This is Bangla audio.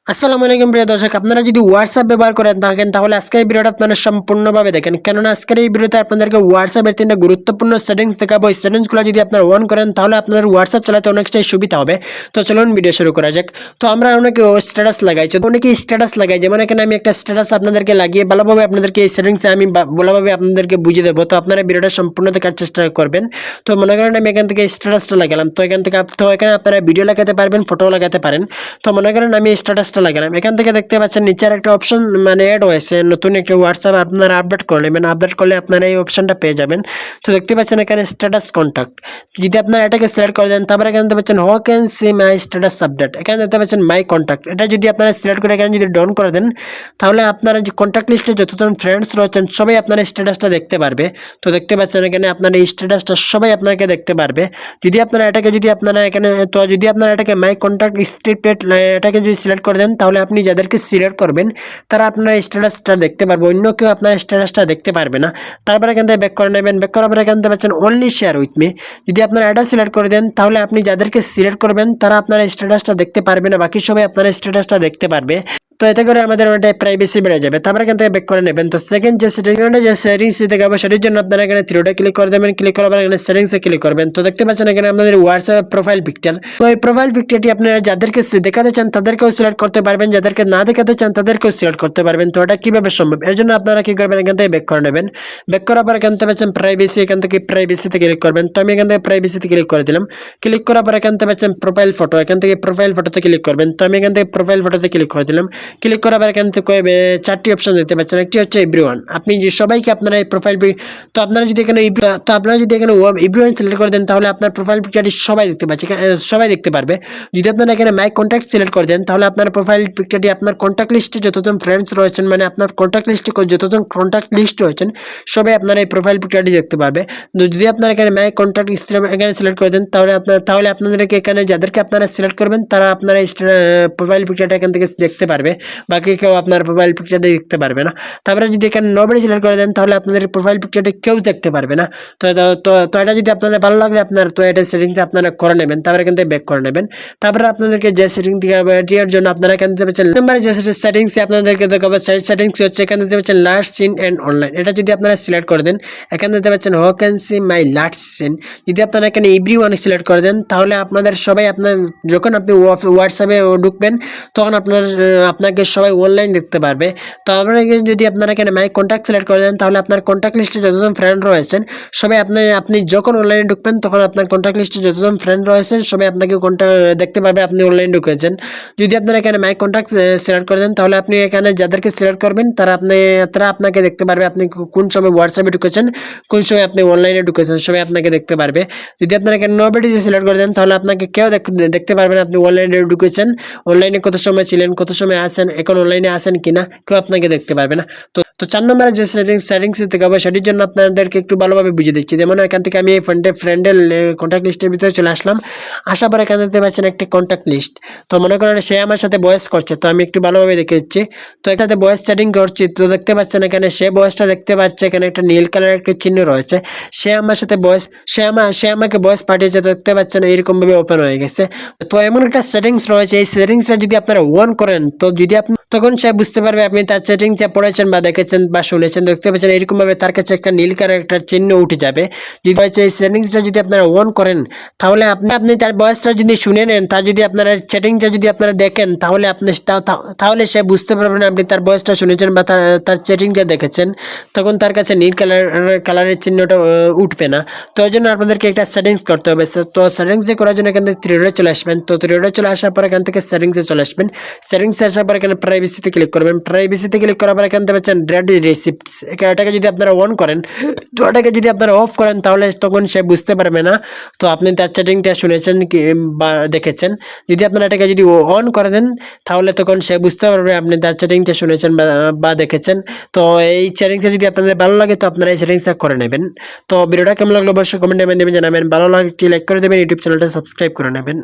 আসসালামু আলাইকুম প্রিয় দর্শক, আপনারা যদি হোয়াটসঅ্যাপ ব্যবহার করেন থাকেন তাহলে আজকের এই ভিডিওটা আপনারা সম্পূর্ণভাবে দেখেন, কেননা আজকের এই ভিডিওতে আপনাদেরকে হোয়াটসঅ্যাপের 3টা গুরুত্বপূর্ণ সেটিংস দেখাবো। এই সেটিংসগুলো যদি আপনারা অন করেন তাহলে আপনাদের হোয়াটসঅ্যাপ চালাতে অনেকটাই সুবিধা হবে। তো চলুন ভিডিও শুরু করা যাক। তো আমরা অনেকে স্ট্যাটাস লাগাই, তো অনেকে স্ট্যাটাস লাগাই, যেমন এখানে আমি একটা স্ট্যাটাস আপনাদেরকে লাগিয়ে ভালোভাবে আপনাদেরকে এই সেটিংসে আমি ভালোভাবে আপনাদেরকে বুঝিয়ে দেবো। তো আপনারা ভিডিওটা সম্পূর্ণ দেখার চেষ্টা করবেন। তো মনে করেন আমি এখান থেকে স্ট্যাটাসটা লাগালাম, তো এখান থেকে এখানে আপনারা ভিডিও লাগাতে পারবেন, ফটো লাগাতে পারেন। তো মনে করেন আমি স্ট্যাটাসটা লাগালাম, এখান থেকে দেখতে পাচ্ছেন নিচের একটা অপশন মানে অ্যাড হয়েছে, নতুন একটা হোয়াটসঅ্যাপ আপনারা আপডেট করে নেবেন। আপডেট করলে আপনারা এই অপশনটা পেয়ে যাবেন। তো দেখতে পাচ্ছেন এখানে স্ট্যাটাস কন্ট্যাক্ট, যদি আপনারা এটাকে সিলেক্ট করে দেন তারপরে এখানে দেখতে পাচ্ছেন how can see my status update, এখানে দেখতে পাচ্ছেন মাই কন্ট্যাক্ট, এটা যদি আপনারা সিলেক্ট করে এখানে যদি ডাউন করে দেন তাহলে আপনারা যে কন্ট্যাক্ট লিস্টে যতজন ফ্রেন্ডস রয়েছেন সবাই আপনার স্ট্যাটাসটা দেখতে পারবে। তো দেখতে পাচ্ছেন এখানে আপনার এই স্ট্যাটাসটা সবাই আপনাকে দেখতে পারবে। যদি আপনারা এটাকে যদি আপনারা এটাকে মাই কন্ট্যাক্ট স্ট্রিপেড এটাকে যদি সিলেক্ট করে দেন তাহলে আপনি যাদেরকে সিলেক্ট করবেন তারা আপনার স্ট্যাটাসটা দেখতে পারবে, অন্য কেউ আপনার স্ট্যাটাসটা দেখতে পারবে না। তারপরে এখান থেকে ব্যাক করে নেবেন, ব্যাক করার পরে এখান থেকে পাচ্ছেন অনলি শেয়ার উইথ মি, যদি আপনারা এটা সিলেক্ট করে দেন তাহলে আপনি যাদেরকে সিলেক্ট করবেন তারা আপনার স্ট্যাটাসটা দেখতে পারবে না, বাকি সবাই আপনার স্ট্যাটাসটা দেখতে পারবে। তো এতে করে আমাদের অনেকটাই প্রাইভেসি বেড়ে যাবে। তারপর এখান থেকে ব্যাক করে নেবেন। তো সেকেন্ড যে সেটিংস দেখাবো সেটির জন্য আপনারা এখানে থ্রিডে ক্লিক করে দেবেন, ক্লিক করার পর এখানে সেটিংসে ক্লিক করবেন। তো দেখতে পাচ্ছেন এখানে আমাদের হোয়াটসঅ্যাপ প্রোফাইল পিকচার, তো এই প্রোফাইল পিকচারটি আপনারা যাদেরকে দেখাতে চান তাদেরকেও সিলেক্ট করতে পারবেন, যাদেরকে না দেখাতে চান তাদেরকেও সিলেক্ট করতে পারবেন। তো এটা কিভাবে সম্ভব, এর জন্য আপনারা কি করবেন, এখান থেকে ব্যাক করে নেবেন। ব্যাক করার পর এখান থেকে পাচ্ছেন প্রাইভেসি, এখান থেকে প্রাইভেসিতে ক্লিক করবেন। তো আমি এখান থেকে প্রাইভেসিতে ক্লিক করে দিলাম। ক্লিক করার পর এখান থেকে পাচ্ছেন প্রোফাইল ফটো, এখান থেকে প্রোফাইল ফটোতে ক্লিক করবেন। তো আমি এখান থেকে প্রোফাইল ফটোতে ক্লিক করে দিলাম। ক্লিক করার পর এখান থেকে চারটি অপশন দেখতে পাচ্ছেন, একটি হচ্ছে এভরিওয়ান, আপনি যে সবাইকে আপনারা এই প্রোফাইল তো আপনারা যদি এখানে এভরিওয়ান সিলেক্ট করে দেন তাহলে আপনার প্রোফাইল পিকচারটি সবাই দেখতে পাচ্ছে, সবাই দেখতে পারবে। যদি আপনারা এখানে মাই কন্ট্যাক্ট সিলেক্ট করে দেন তাহলে আপনার প্রোফাইল পিকচারটি আপনার কন্ট্যাক্ট লিস্টে যতজন ফ্রেন্ডস রয়েছেন, মানে আপনার কন্ট্যাক্ট লিস্টে যতজন কন্ট্যাক্ট লিস্ট রয়েছেন সবাই আপনার এই প্রোফাইল পিকচারটি দেখতে পারবে। যদি আপনারা এখানে মাই কন্ট্যাক্ট এখানে সিলেক্ট করে দেন তাহলে আপনাদেরকে এখানে যাদেরকে আপনারা সিলেক্ট করবেন তারা আপনার প্রোফাইল পিকচারটা এখান থেকে দেখতে পারবে, বাকি কেউ আপনার প্রোফাইল পিকচারটা দেখতে পারবে না। তারপরে যদি এখানে নোবডি সিলেক্ট করে দেন তাহলে আপনাদের প্রোফাইল পিকচারটা কেউ দেখতে পারবে না। তো তো এটা যদি আপনাদের ভালো লাগে আপনার, তো এটা সেটিংস আপনারা করে নেবেন। তারপরে এখান থেকে ব্যাক করে নেবেন। তারপরে আপনাদেরকে যে সেটিং এর জন্য আপনারা এখান থেকে পাচ্ছেন নাম্বার যে সেটিংস আপনাদেরকে দেখাবো, সেটিংস হচ্ছে এখান থেকে পাচ্ছেন লাস্ট সিন এন্ড অনলাইন, এটা যদি আপনারা সিলেক্ট করে দেন এখান থেকে পাচ্ছেন how can see my last scene, যদি আপনারা এখানে এভরিওয়ান সিলেক্ট করে দেন তাহলে আপনাদের সবাই আপনার যখন আপনি হোয়াটসঅ্যাপে ঢুকবেন তখন আপনাকে সবাই অনলাইন দেখতে পারবে। তো যদি আপনারা এখানে মাই কন্ট্যাক্ট সিলেক্ট করে দেন তাহলে আপনার কন্ট্যাক্ট লিস্টে যতজন ফ্রেন্ড রয়েছেন সবাই আপনি যখন অনলাইনে ঢুকবেন তখন আপনার কন্ট্যাক্ট লিস্টে যতজন ফ্রেন্ড রয়েছেন সবাই আপনাকে দেখতে পারবে আপনি অনলাইনে ঢুকেছেন। যদি আপনারা এখানে মাই কন্ট্যাক্ট সিলেক্ট করে দেন তাহলে আপনি এখানে যাদেরকে সিলেক্ট করবেন তারা আপনাকে দেখতে পারবে, আপনি কোন সময় হোয়াটসঅ্যাপে ঢুকেছেন, কোন সময় আপনি অনলাইনে ঢুকেছেন সবাই আপনাকে দেখতে পারবে। যদি আপনারা এখানে নোবডি সিলেক্ট করে দেন তাহলে আপনাকে কেউ দেখতে পারবেন আপনি অনলাইনে ঢুকেছেন, অনলাইনে কত সময় ছিলেন, কত সময় আছেন, এখন অনলাইনে আছেন কিনা কেউ আপনাকে দেখতে পারবে না। তো 4 নম্বরে যে সেটিংস দেখাবো সেটির জন্য আপনাদেরকে একটু ভালোভাবে বুঝিয়ে দিচ্ছি। যেমন এখান থেকে আমি এই ফ্রেন্ডের কন্ট্যাক্ট লিস্টের ভিতরে চলে আসলাম, আসার পরে এখানে দেখতে পাচ্ছেন একটি কন্ট্যাক্ট লিস্ট। তো মনে করেন সে আমার সাথে ভয়েস করছে, তো আমি একটু ভালোভাবে দেখে দিচ্ছি। তো এটাতে ভয়েস চ্যাটিং করছি, তো দেখতে পাচ্ছেন এখানে সে ভয়েসটা দেখতে পাচ্ছে, এখানে একটা নীল কালারের একটা চিহ্ন রয়েছে, সে আমার সাথে সে আমাকে ভয়েস পাঠিয়েছে, তো দেখতে পাচ্ছেন এরকম ভাবে ওপেন হয়ে গেছে। তো এমন একটা সেটিংস রয়েছে, এই সেটিংসটা যদি আপনারা অন করেন তো যদি আপনি তখন সে বুঝতে পারবে আপনি তার সেটিংসে পড়েছেন বা দেখেছেন বা শুনেছেন। দেখতে পাচ্ছেন এরকম ভাবে তার কাছে একটা নীল কালার একটা চিহ্ন উঠে যাবে। যদি এই সেটিংসটা যদি আপনারা অন করেন তাহলে আপনি তার ভয়েসটা যদি শুনে নেন, তার যদি আপনারা সেটিংসটা যদি আপনারা দেখেন তাহলে সে বুঝতে পারবেন আপনি তার ভয়েসটা শুনেছেন বা তার সেটিংটা দেখেছেন, তখন তার কাছে নীল কালারের চিহ্নটা উঠবে না। তো এই জন্য আপনাদেরকে একটা সেটিংস করতে হবে। তো সেটিংসে করার জন্য এখান থেকে থ্রিডে চলে আসবেন। তো থ্রিডে চলে আসার পর এখান থেকে সেটিংসে চলে আসবেন। সেটিংসে আসার পর এখানে প্রাইভেসিতে ক্লিক করবেন। প্রাইভেসিতে ক্লিক করার পর এখান থেকে পাচ্ছেন রেড রিসিপ্টস, এটাকে যদি আপনারা অন করেন, তো এটাকে যদি আপনারা অফ করেন তাহলে তখন সে বুঝতে পারবে না তো আপনি তার সেটিংটা শুনেছেন কি বা দেখেছেন। যদি আপনারা এটাকে যদি অন করে দেন তাহলে তখন সে বুঝতে পারবে আপনি তার সেটিংটা শুনেছেন বা দেখেছেন। তো এই সেটিংসটা যদি আপনাদের ভালো লাগে তো আপনারা এই সেটিংসটা করে নেবেন। তো ভিডিওটা কেমন লাগলো অবশ্যই কমেন্টে দেবেন, জানাবেন। ভালো লাগলে লাইক করে দেবেন, ইউটিউব চ্যানেলটা সাবস্ক্রাইব করে নেবেন।